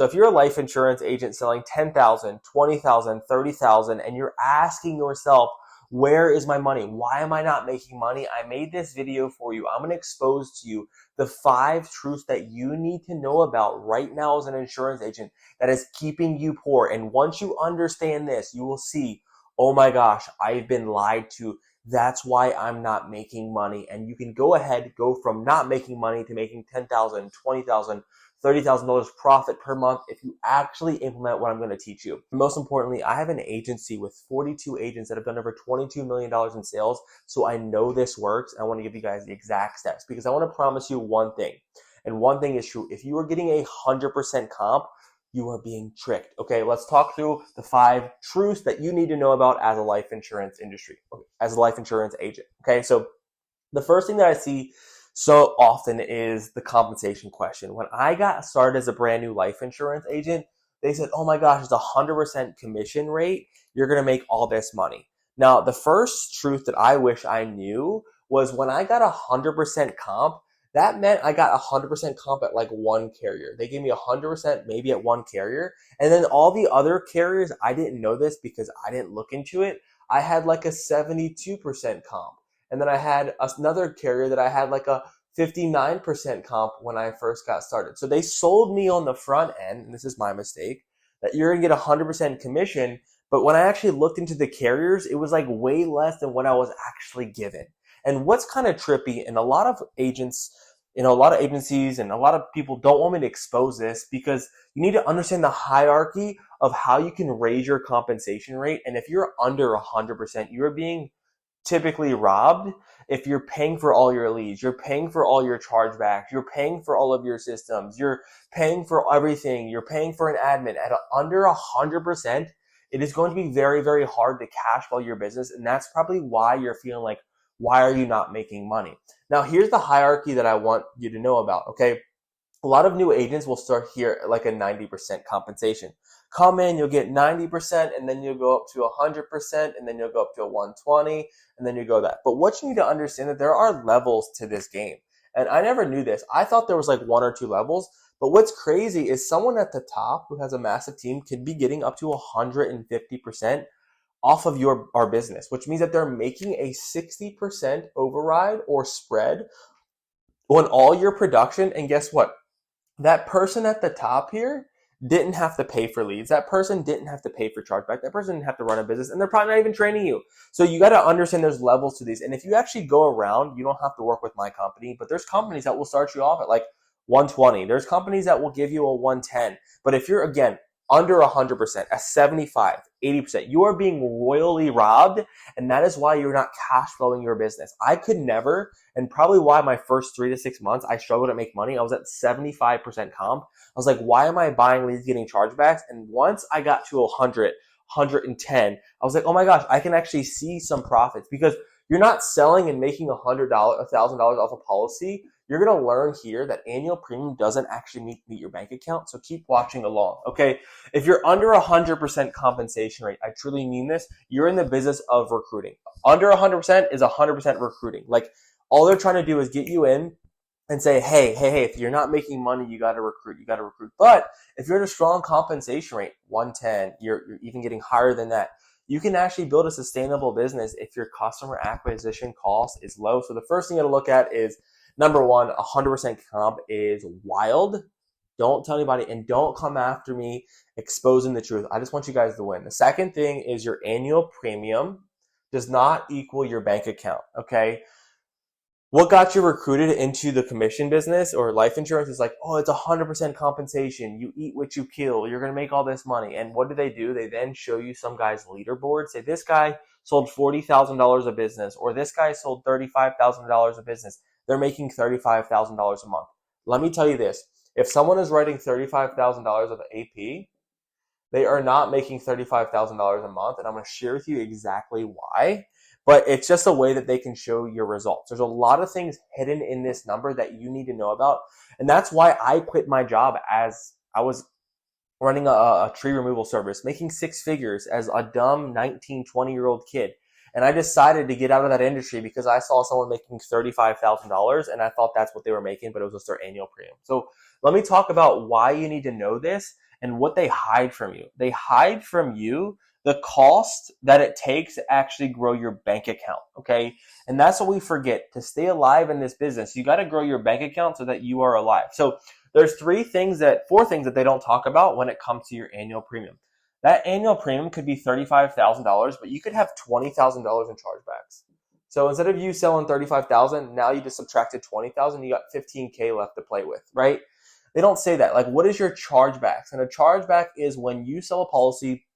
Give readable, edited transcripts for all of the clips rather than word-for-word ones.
So if you're a life insurance agent selling 10,000, 20,000, 30,000, and you're asking yourself, where is my money? Why am I not making money? I made this video for you. I'm going to expose to you the 5 truths that you need to know about right now as an insurance agent that is keeping you poor. And once you understand this, you will see, oh my gosh, I've been lied to. That's why I'm not making money. And you can go ahead, go from not making money to making $10,000, $20,000, $30,000 profit per month if you actually implement what I'm going to teach you. Most importantly, I have an agency with 42 agents that have done over $22 million in sales. So I know this works. I want to give you guys the exact steps because I want to promise you one thing. And one thing is true. If you are getting 100% comp, you are being tricked. Okay, let's talk through the 5 truths that you need to know about as a life insurance industry, as a life insurance agent. Okay, so the first thing that I see so often is the compensation question. When I got started as a brand new life insurance agent, they said, oh my gosh, it's 100% commission rate. You're going to make all this money. Now, the first truth that I wish I knew was when I got 100% comp, that meant I got 100% comp at like one carrier. They gave me 100% maybe at one carrier. And then all the other carriers, I didn't know this because I didn't look into it. I had like a 72% comp. And then I had another carrier that I had like a 59% comp when I first got started. So they sold me on the front end, and this is my mistake, that you're going to get 100% commission. But when I actually looked into the carriers, it was like way less than what I was actually given. And what's kind of trippy, and a lot of agents, a lot of agencies and a lot of people don't want me to expose this because you need to understand the hierarchy of how you can raise your compensation rate. And if you're under 100%, you're being typically robbed. If you're paying for all your leads, you're paying for all your chargebacks, you're paying for all of your systems, you're paying for everything, you're paying for an admin at under 100%, it is going to be very, very hard to cash flow your business. And that's probably why you're feeling like, why are you not making money? Now, here's the hierarchy that I want you to know about, okay? A lot of new agents will start here at like a 90% compensation. Come in, you'll get 90%, and then you'll go up to 100%, and then you'll go up to a 120, and then you go that. But what you need to understand that there are levels to this game. And I never knew this. I thought there was like 1 or 2 levels. But what's crazy is someone at the top who has a massive team could be getting up to 150% off of our business, which means that they're making a 60% override or spread on all your production. And guess what? That person at the top here didn't have to pay for leads. That person didn't have to pay for chargeback. That person didn't have to run a business, and they're probably not even training you. So you got to understand there's levels to these. And if you actually go around, you don't have to work with my company, but there's companies that will start you off at like 120. There's companies that will give you a 110. But if you're, again, under 100%, at 75, 80%, you are being royally robbed, and that is why you're not cash flowing your business. I could never, and probably why my first 3 to 6 months, I struggled to make money. I was at 75% comp. I was like, why am I buying leads, getting chargebacks? And once I got to 100, 110, I was like, oh my gosh, I can actually see some profits because you're not selling and making $100,000 off a policy. You're going to learn here that annual premium doesn't actually meet your bank account. So keep watching along. Okay. If you're under 100% compensation rate, I truly mean this, you're in the business of recruiting. Under 100% is 100% recruiting. Like all they're trying to do is get you in and say, hey, if you're not making money, you got to recruit. But if you're at a strong compensation rate, 110, you're even getting higher than that. You can actually build a sustainable business if your customer acquisition cost is low. So the first thing you got to look at is, number 1, 100% comp is wild. Don't tell anybody and don't come after me exposing the truth. I just want you guys to win. The second thing is your annual premium does not equal your bank account, okay? What got you recruited into the commission business or life insurance is like, oh, it's 100% compensation. You eat what you kill. You're going to make all this money. And what do? They then show you some guy's leaderboard. Say this guy sold $40,000 of business or this guy sold $35,000 of business. They're making $35,000 a month. Let me tell you this. If someone is writing $35,000 of AP, they are not making $35,000 a month. And I'm going to share with you exactly why. But it's just a way that they can show your results. There's a lot of things hidden in this number that you need to know about. And that's why I quit my job as I was running a tree removal service, making 6 figures as a dumb 19, 20-year-old kid. And I decided to get out of that industry because I saw someone making $35,000 and I thought that's what they were making, but it was just their annual premium. So let me talk about why you need to know this and what they hide from you. They hide from you the cost that it takes to actually grow your bank account, okay? And that's what we forget. To stay alive in this business, you got to grow your bank account so that you are alive. So there's four things that they don't talk about when it comes to your annual premium. That annual premium could be $35,000, but you could have $20,000 in chargebacks. So instead of you selling $35,000, now you just subtracted $20,000, you got $15K left to play with, right? They don't say that. Like, what is your chargebacks? And a chargeback is when you sell a policy,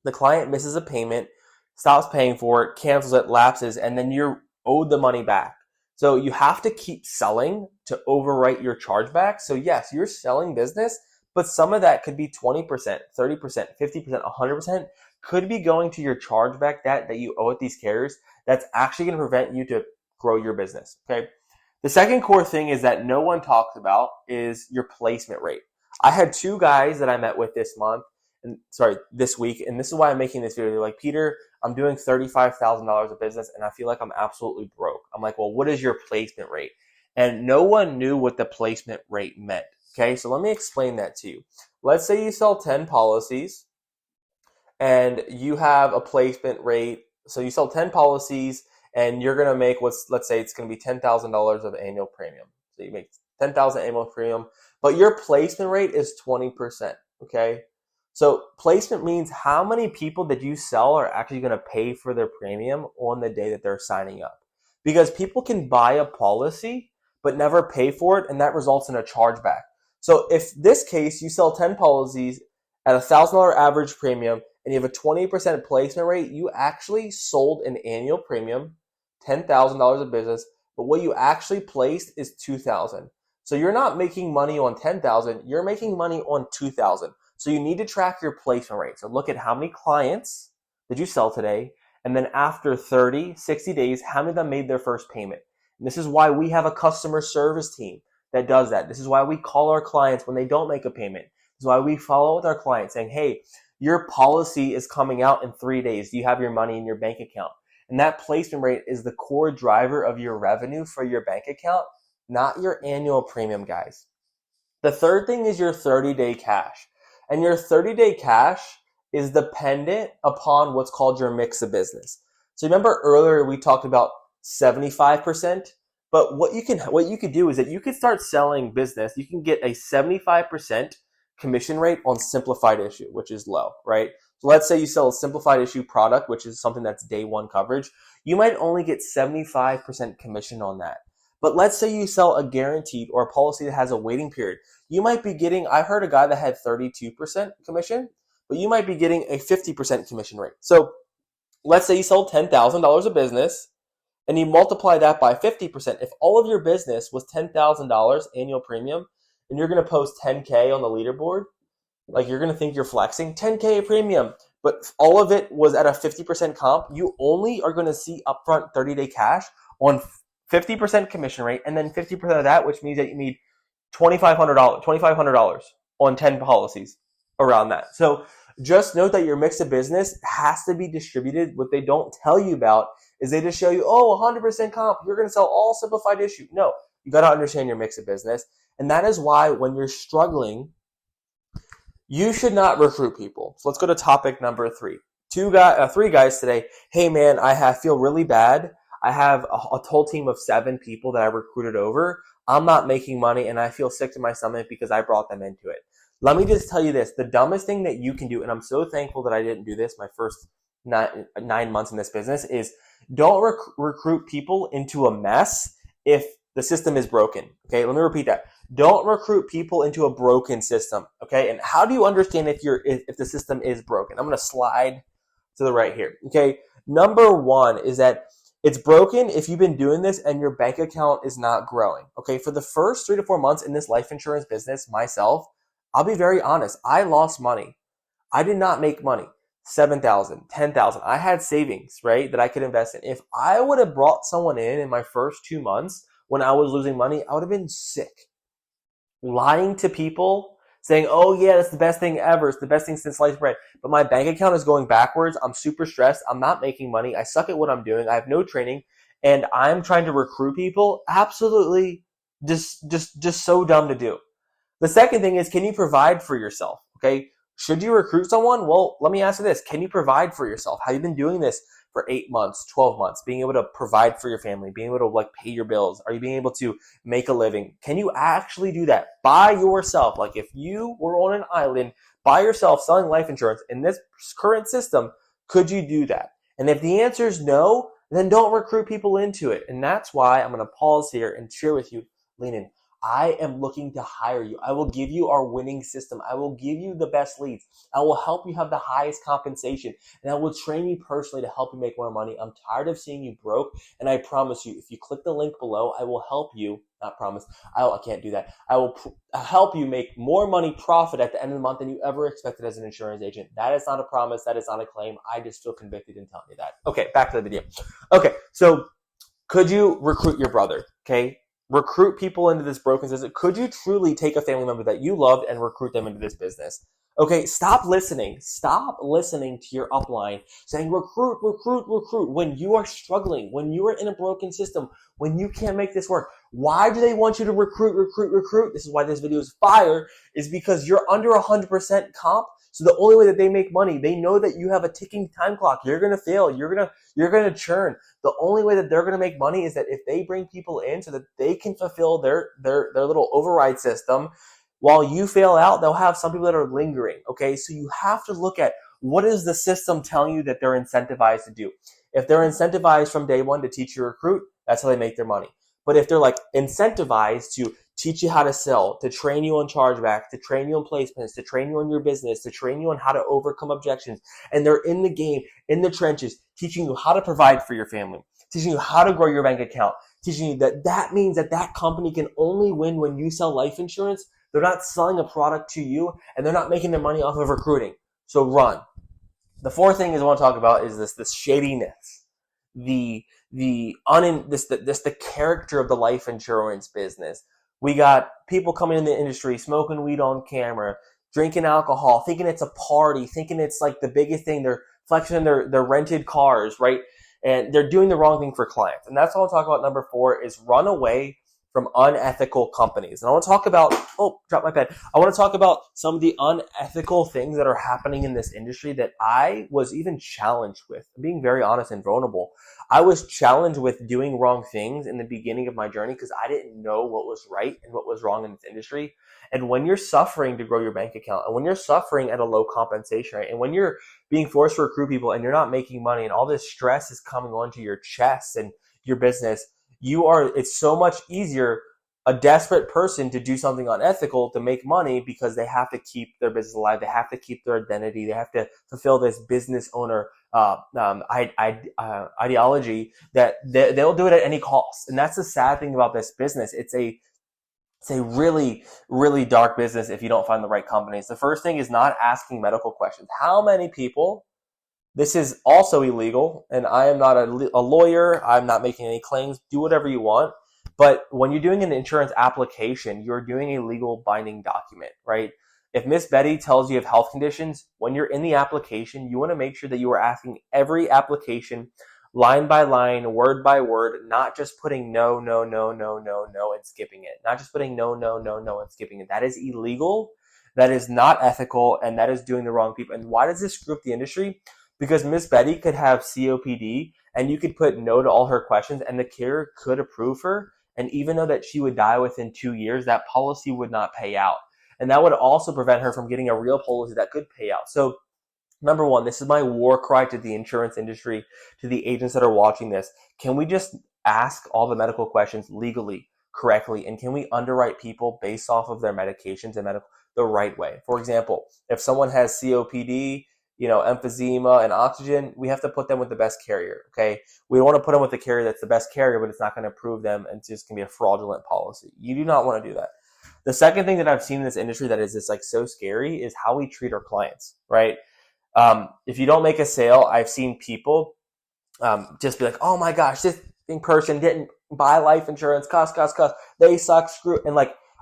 the client misses a payment, stops paying for it, cancels it, lapses, and then you're owed the money back. So you have to keep selling to overwrite your chargeback. So yes, you're selling business, but some of that could be 20%, 30%, 50%, 100% could be going to your chargeback that you owe at these carriers. That's actually going to prevent you to grow your business, okay? The second core thing is that no one talks about is your placement rate. I had two guys that I met with this week, and this is why I'm making this video. They're like, Peter, I'm doing $35,000 of business, and I feel like I'm absolutely broke. I'm like, well, what is your placement rate? And no one knew what the placement rate meant, okay? So let me explain that to you. Let's say you sell 10 policies, and you have a placement rate. So you sell 10 policies, and you're going to make let's say it's going to be $10,000 of annual premium. So you make $10,000 annual premium, but your placement rate is 20%, okay? So placement means how many people that you sell are actually going to pay for their premium on the day that they're signing up. Because people can buy a policy but never pay for it, and that results in a chargeback. So if this case, you sell 10 policies at $1,000 average premium and you have a 20% placement rate, you actually sold an annual premium, $10,000 of business, but what you actually placed is $2,000. So you're not making money on $10,000, you're making money on $2,000. So you need to track your placement rate. So look at how many clients did you sell today, and then after 30, 60 days, how many of them made their first payment? And this is why we have a customer service team that does that. This is why we call our clients when they don't make a payment. This is why we follow with our clients saying, hey, your policy is coming out in 3 days. Do you have your money in your bank account? And that placement rate is the core driver of your revenue for your bank account, not your annual premium, guys. The third thing is your 30-day cash. And your 30-day cash is dependent upon what's called your mix of business. So remember earlier we talked about 75%, but what you could do is that you could start selling business. You can get a 75% commission rate on simplified issue, which is low, right? So let's say you sell a simplified issue product, which is something that's day one coverage. You might only get 75% commission on that. But let's say you sell a guaranteed or a policy that has a waiting period. You might be getting, I heard a guy that had 32% commission, but you might be getting a 50% commission rate. So let's say you sold $10,000 of business and you multiply that by 50%. If all of your business was $10,000 annual premium and you're going to post 10K on the leaderboard, like you're going to think you're flexing, 10K premium, but all of it was at a 50% comp, you only are going to see upfront 30-day cash on 50% commission rate, and then 50% of that, which means that you need $2,500 on 10 policies around that. So just note that your mix of business has to be distributed. What they don't tell you about is they just show you, 100% comp, you're going to sell all simplified issue. No, you got to understand your mix of business. And that is why when you're struggling, you should not recruit people. So let's go to topic number 3. 3 guys today. Hey man, feel really bad. I have a whole team of 7 people that I recruited over. I'm not making money and I feel sick to my stomach because I brought them into it. Let me just tell you this. The dumbest thing that you can do, and I'm so thankful that I didn't do this my first 9 months in this business, is don't recruit people into a mess if the system is broken. Okay, let me repeat that. Don't recruit people into a broken system. Okay, and how do you understand if the system is broken? I'm going to slide to the right here. Okay, number 1 is that it's broken if you've been doing this and your bank account is not growing. Okay, for the first 3 to 4 months in this life insurance business, myself, I'll be very honest, I lost money. I did not make money. $7,000, $10,000. I had savings, right, that I could invest in. If I would have brought someone in my first 2 months when I was losing money, I would have been sick. Lying to people, saying, oh yeah, that's the best thing ever. It's the best thing since sliced bread. But my bank account is going backwards. I'm super stressed. I'm not making money. I suck at what I'm doing. I have no training. And I'm trying to recruit people. Absolutely just so dumb to do. The second thing is, can you provide for yourself? Okay. Should you recruit someone? Well, let me ask you this. Can you provide for yourself? Have you been doing this for 8 months, 12 months, being able to provide for your family, being able to like pay your bills? Are you being able to make a living? Can you actually do that by yourself? Like if you were on an island by yourself selling life insurance in this current system, could you do that? And if the answer is no, then don't recruit people into it. And that's why I'm going to pause here and share with you, lean in. I am looking to hire you. I will give you our winning system. I will give you the best leads. I will help you have the highest compensation. And I will train you personally to help you make more money. I'm tired of seeing you broke. And I promise you, if you click the link below, I will help you. Not promise. I can't do that. I will help you make more money profit at the end of the month than you ever expected as an insurance agent. That is not a promise. That is not a claim. I just feel convicted in telling you that. Okay, back to the video. Okay, so could you recruit your brother? Okay. Recruit people into this broken system. Could you truly take a family member that you loved and recruit them into this business? Okay, stop listening. Stop listening to your upline saying recruit, recruit, recruit when you are struggling, when you are in a broken system, when you can't make this work. Why do they want you to recruit, recruit, recruit? This is why this video is fire, is because you're under 100% comp. So the only way that they make money, they know that you have a ticking time clock. You're going to fail. You're going to churn. The only way that they're going to make money is that if they bring people in so that they can fulfill their little override system, while you fail out, they'll have some people that are lingering. Okay. So you have to look at what is the system telling you that they're incentivized to do. If they're incentivized from day one to teach you recruit, that's how they make their money. But if they're like incentivized to teach you how to sell, to train you on chargeback, to train you on placements, to train you on your business, to train you on how to overcome objections, and they're in the game, in the trenches, teaching you how to provide for your family, teaching you how to grow your bank account, teaching you that means that company can only win when you sell life insurance. They're not selling a product to you, and they're not making their money off of recruiting. So run. The fourth thing I want to talk about is this shadiness, the character of the life insurance business. We got people coming in the industry, smoking weed on camera, drinking alcohol, thinking it's a party, thinking it's like the biggest thing. They're flexing their rented cars, right? And they're doing the wrong thing for clients. And that's what I'll talk about. Number 4 is run away from unethical companies. And I want to talk about, drop my pen. I want to talk about some of the unethical things that are happening in this industry that I was even challenged with. I'm being very honest and vulnerable. I was challenged with doing wrong things in the beginning of my journey because I didn't know what was right and what was wrong in this industry. And when you're suffering to grow your bank account, and when you're suffering at a low compensation rate, and when you're being forced to recruit people and you're not making money and all this stress is coming onto your chest and your business, it's so much easier a desperate person to do something unethical to make money because they have to keep their business alive. They have to keep their identity. They have to fulfill this business owner ideology that they'll do it at any cost. And that's the sad thing about this business. It's a really, really dark business if you don't find the right companies. The first thing is not asking medical questions. How many people? This is also illegal, and I am not a lawyer. I'm not making any claims. Do whatever you want. But when you're doing an insurance application, you're doing a legal binding document, right? If Miss Betty tells you have health conditions, when you're in the application, you want to make sure that you are asking every application line by line, word by word, not just putting no, no, no, no, no, no, and skipping it. Not just putting no, no, no, no, and skipping it. That is illegal. That is not ethical, and that is doing the wrong people. And why does this screw up the industry? Because Miss Betty could have COPD, and you could put no to all her questions, and the carrier could approve her. And even though that she would die within 2 years, that policy would not pay out. And that would also prevent her from getting a real policy that could pay out. So number 1, this is my war cry to the insurance industry, to the agents that are watching this. Can we just ask all the medical questions legally, correctly? And can we underwrite people based off of their medications and the right way? For example, if someone has COPD, emphysema and oxygen, we have to put them with the best carrier, okay? We don't want to put them with the carrier that's the best carrier, but it's not going to approve them, and it's just going to be a fraudulent policy. You do not want to do that. The second thing that I've seen in this industry that is just like so scary is how we treat our clients, right? If you don't make a sale, I've seen people just be like, oh my gosh, this person didn't buy life insurance, cuss, they suck, screw, and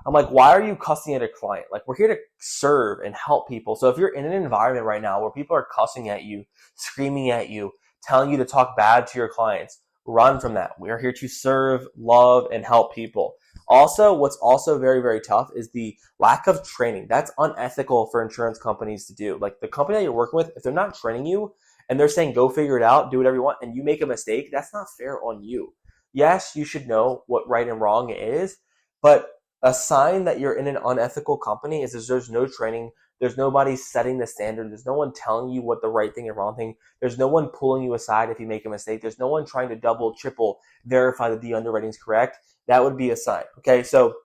I'm like, why are you cussing at a client? Like, we're here to serve and help people. So if you're in an environment right now where people are cussing at you, screaming at you, telling you to talk bad to your clients, run from that. We are here to serve, love, and help people. Also, what's also very, very tough is the lack of training. That's unethical for insurance companies to do. Like the company that you're working with, if they're not training you and they're saying, go figure it out, do whatever you want, and you make a mistake, that's not fair on you. Yes, you should know what right and wrong is, but a sign that you're in an unethical company is there's no training. There's nobody setting the standard. There's no one telling you what the right thing and wrong thing. There's no one pulling you aside if you make a mistake. There's no one trying to double, triple verify that the underwriting is correct. That would be a sign. Okay, so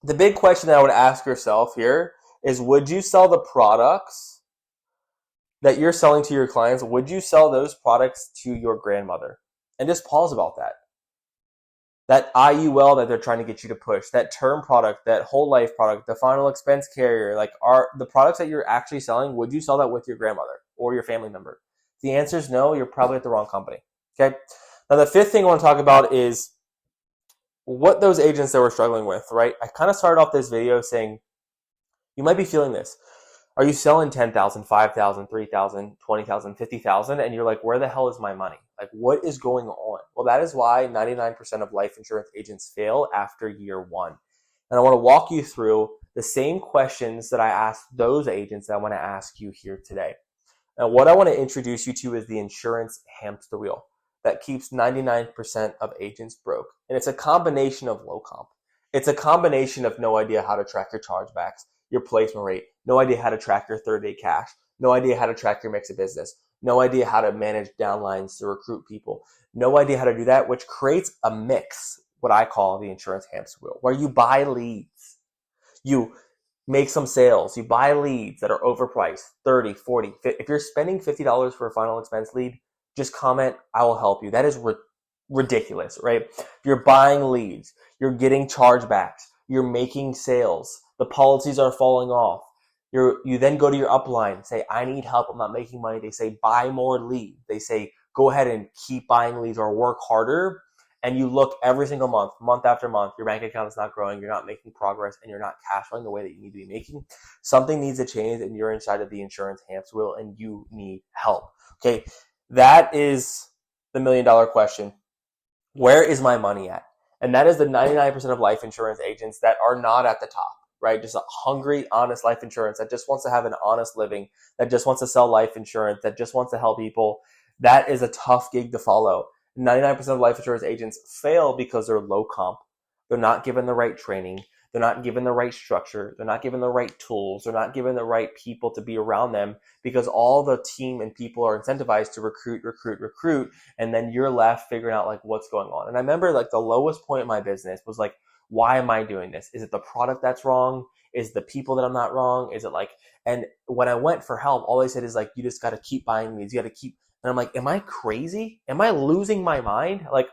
the big question that I would ask yourself here is, would you sell the products that you're selling to your clients? Would you sell those products to your grandmother? And just pause about that. That IUL that they're trying to get you to push, that term product, that whole life product, the final expense carrier, like are the products that you're actually selling, would you sell that with your grandmother or your family member? If the answer is no, you're probably at the wrong company. Okay. Now the fifth thing I want to talk about is what those agents that we're struggling with, right? I kind of started off this video saying, you might be feeling this. Are you selling 10,000, 5,000, 3,000, 20,000, 50,000? And you're like, where the hell is my money? Like, what is going on? Well, that is why 99% of life insurance agents fail after year one. And I want to walk you through the same questions that I asked those agents that I want to ask you here today. Now, what I want to introduce you to is the insurance hamster wheel that keeps 99% of agents broke. And it's a combination of low comp. It's a combination of no idea how to track your chargebacks, your placement rate, no idea how to track your 30-day cash, no idea how to track your mix of business, no idea how to manage downlines to recruit people, no idea how to do that, which creates a mix, what I call the insurance hamster wheel, where you buy leads, you make some sales, you buy leads that are overpriced, 30, 40, 50. If you're spending $50 for a final expense lead, just comment, I will help you. That is ridiculous, right? You're buying leads, you're getting chargebacks, you're making sales, the policies are falling off. You then go to your upline, say, I need help, I'm not making money. They say, buy more leads. They say, go ahead and keep buying leads or work harder. And you look every single month, month after month, your bank account is not growing, you're not making progress, and you're not cash flowing the way that you need to be making. Something needs to change, and you're inside of the insurance hamster wheel, and you need help. Okay, that is the $1 million question. Where is my money at? And that is the 99% of life insurance agents that are not at the top, right? Just a hungry, honest life insurance that just wants to have an honest living, that just wants to sell life insurance, that just wants to help people. That is a tough gig to follow. 99% of life insurance agents fail because they're low comp. They're not given the right training. They're not given the right structure. They're not given the right tools. They're not given the right people to be around them, because all the team and people are incentivized to recruit. And then you're left figuring out like what's going on. And I remember like the lowest point in my business was like, why am I doing this? Is it the product that's wrong? Is it the people that I'm not wrong? Is it like, and when I went for help, all they said is like, you just got to keep buying these. You got to keep, and I'm like, am I crazy? Am I losing my mind? Like,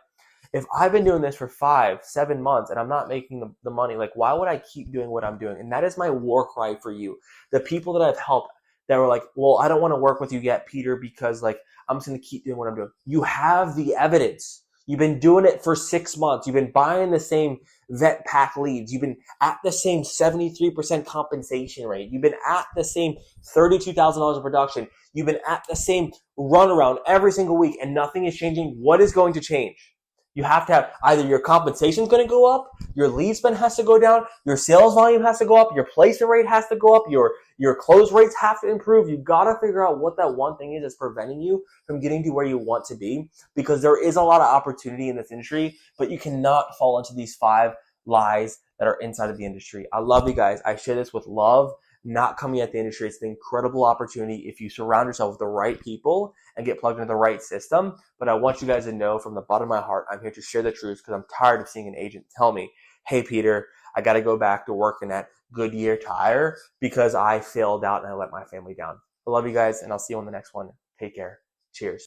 if I've been doing this for 5-7 months and I'm not making the money, like, why would I keep doing what I'm doing? And that is my war cry for you. The people that I've helped that were like, well, I don't want to work with you yet, Peter, because like, I'm just going to keep doing what I'm doing. You have the evidence. You've been doing it for 6 months. You've been buying the same vet pack leads. You've been at the same 73% compensation rate. You've been at the same $32,000 of production. You've been at the same runaround every single week, and nothing is changing. What is going to change? You have to have either your compensation is going to go up, your lead spend has to go down, your sales volume has to go up, your placement rate has to go up, your close rates have to improve. You've got to figure out what that one thing is that's preventing you from getting to where you want to be, because there is a lot of opportunity in this industry, but you cannot fall into these 5 lies that are inside of the industry. I love you guys. I share this with love, not coming at the industry. It's an incredible opportunity if you surround yourself with the right people and get plugged into the right system. But I want you guys to know from the bottom of my heart, I'm here to share the truth, because I'm tired of seeing an agent tell me, hey, Peter, I got to go back to working at Goodyear Tire because I failed out and I let my family down. I love you guys, and I'll see you on the next one. Take care. Cheers.